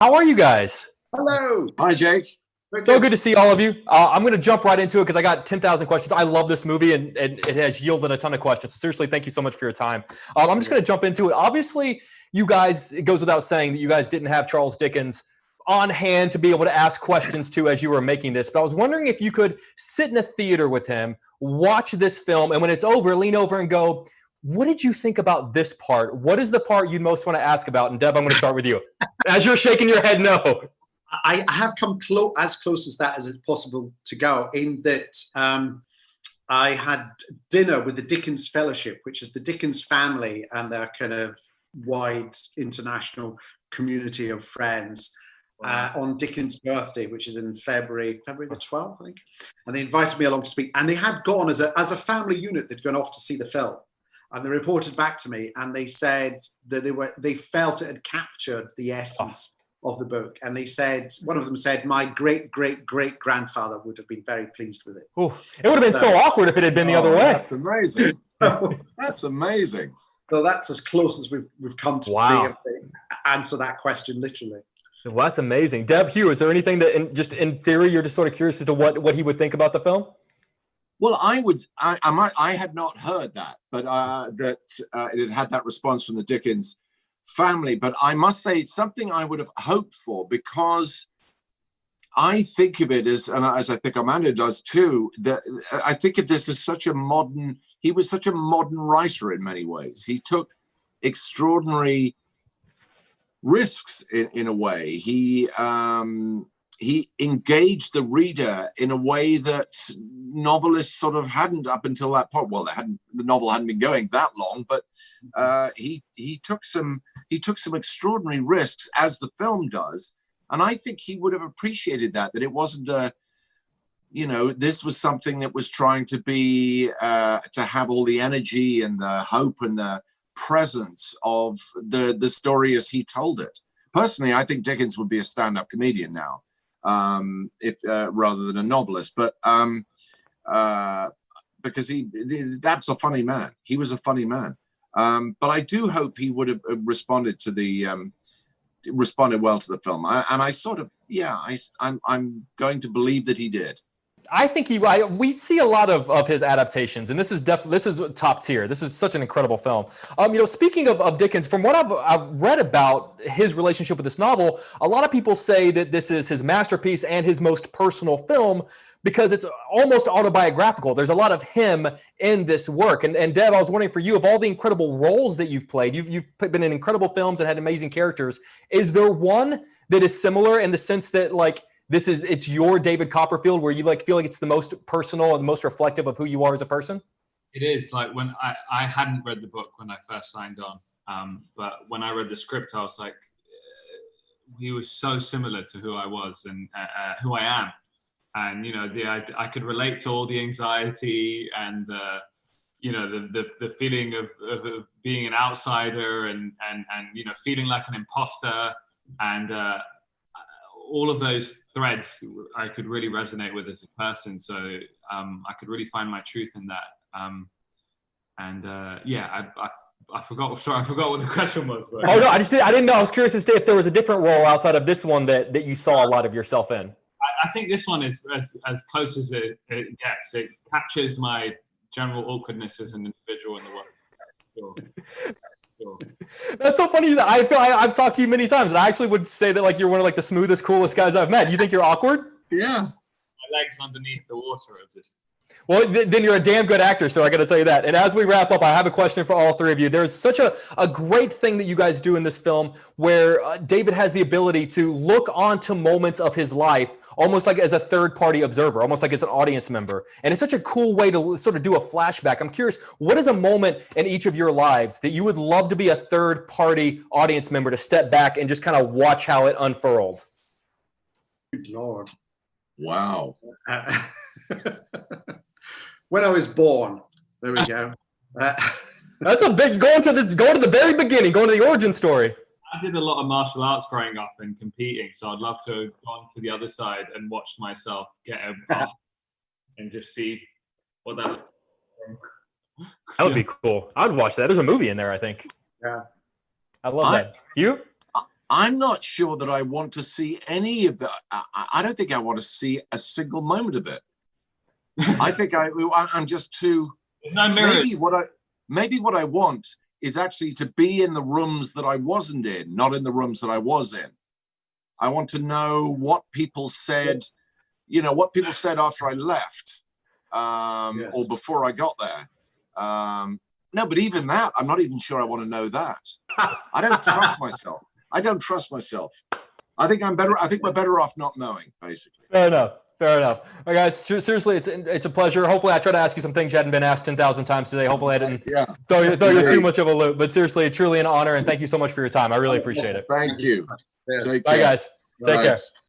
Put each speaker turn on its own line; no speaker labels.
How are you guys?
Hello.
Hi, Jake.
So good to see all of you. I'm going to jump right into it because I got 10,000 questions. I love this movie and it has yielded a ton of questions. So seriously, thank you so much for your time. I'm just going to jump into it. Obviously, you guys, it goes without saying that you guys didn't have Charles Dickens on hand to be able to ask questions to as you were making this. But I was wondering if you could sit in a theater with him, watch this film, and when it's over, lean over and go, what did you think about this part? What is the part you most want to ask about? And Deb, I'm going to start with you. As you're shaking your head no.
I have come as close as that as it's possible to go, in that I had dinner with the Dickens Fellowship, which is the Dickens family and their kind of wide international community of friends, on Dickens' birthday, which is in February the 12th, I think. And they invited me along to speak. And they had gone as a family unit, they'd gone off to see the film. And they reported back to me and they said that they felt it had captured the essence of the book. And they said, one of them said, my great-great-great-grandfather would have been very pleased with it.
Ooh, it would have been so awkward if it had been the other way.
That's amazing. That's amazing.
So that's as close as we've come to being able to answer that question literally.
Well, that's amazing. Deb, Hugh, is there anything that in theory you're just sort of curious as to what he would think about the film?
Well, I had not heard that, but that it had that response from the Dickens family. But I must say it's something I would have hoped for, because I think of it as I think Amanda does too, that I think of this as he was such a modern writer in many ways. He took extraordinary risks in a way. He engaged the reader in a way that novelists sort of hadn't up until that point. Well, the novel hadn't been going that long, but he took some extraordinary risks, as the film does. And I think he would have appreciated that it wasn't this was something that was trying to be, to have all the energy and the hope and the presence of the story as he told it. Personally, I think Dickens would be a stand-up comedian now, if rather than a novelist, but because that's a funny man. He was a funny man. But I do hope he would have responded well to the film. I'm going to believe that he did.
I think we see a lot of his adaptations, and this is top tier. This is such an incredible film. Speaking of Dickens, from what I've read about his relationship with this novel, a lot of people say that this is his masterpiece and his most personal film because it's almost autobiographical. There's a lot of him in this work. And Deb, I was wondering, for you, of all the incredible roles that you've played, you've been in incredible films and had amazing characters. Is there one that is similar in the sense that it's your David Copperfield, where you feel like it's the most personal and the most reflective of who you are as a person?
It is. Like, when I hadn't read the book when I first signed on, but when I read the script, I was like, he was so similar to who I was and who I am, and I could relate to all the anxiety and the feeling of being an outsider and feeling like an imposter and. All of those threads I could really resonate with as a person. So I could really find my truth in that. I forgot. Sorry, I forgot what the question was. But.
Oh no, I didn't know. I was curious as to if there was a different role outside of this one that you saw a lot of yourself in.
I think this one is as close as it gets. It captures my general awkwardness as an individual in the world. Sure.
That's so funny. I feel I've talked to you many times, and I actually would say that you're one of the smoothest, coolest guys I've met. You think you're awkward?
Yeah.
My legs underneath the water are just.
Well, then you're a damn good actor, so I got to tell you that. And as we wrap up, I have a question for all three of you. There's such a great thing that you guys do in this film where David has the ability to look onto moments of his life almost like as a third-party observer, almost like as an audience member. And it's such a cool way to sort of do a flashback. I'm curious, what is a moment in each of your lives that you would love to be a third-party audience member to step back and just kind of watch how it unfurled?
Good Lord.
Wow.
When I was born, there we go.
That's a big going to the very beginning, going to the origin story.
I did a lot of martial arts growing up and competing, so I'd love to have gone to the other side and watched myself get a and just see what that looks like.
That would be cool. I'd watch that. There's a movie in there, I think.
Yeah.
I love that. You?
I'm not sure that I want to see any of that. I don't think I want to see a single moment of it. I think I'm just too.
There's no mirrors.
Maybe what I want is actually to be in the rooms that I wasn't in, not in the rooms that I was in. I want to know what people said, what people said after I left, or before I got there. No, but even that, I'm not even sure I want to know that. I don't trust myself. I think we're better off not knowing, basically.
Fair enough. All right, guys, seriously, it's a pleasure. Hopefully I try to ask you some things you hadn't been asked 10,000 times today. Hopefully I didn't throw you too much of a loop, but seriously, truly an honor, and thank you so much for your time. I really appreciate it.
Thank you.
Yes.
Bye, guys. Take care.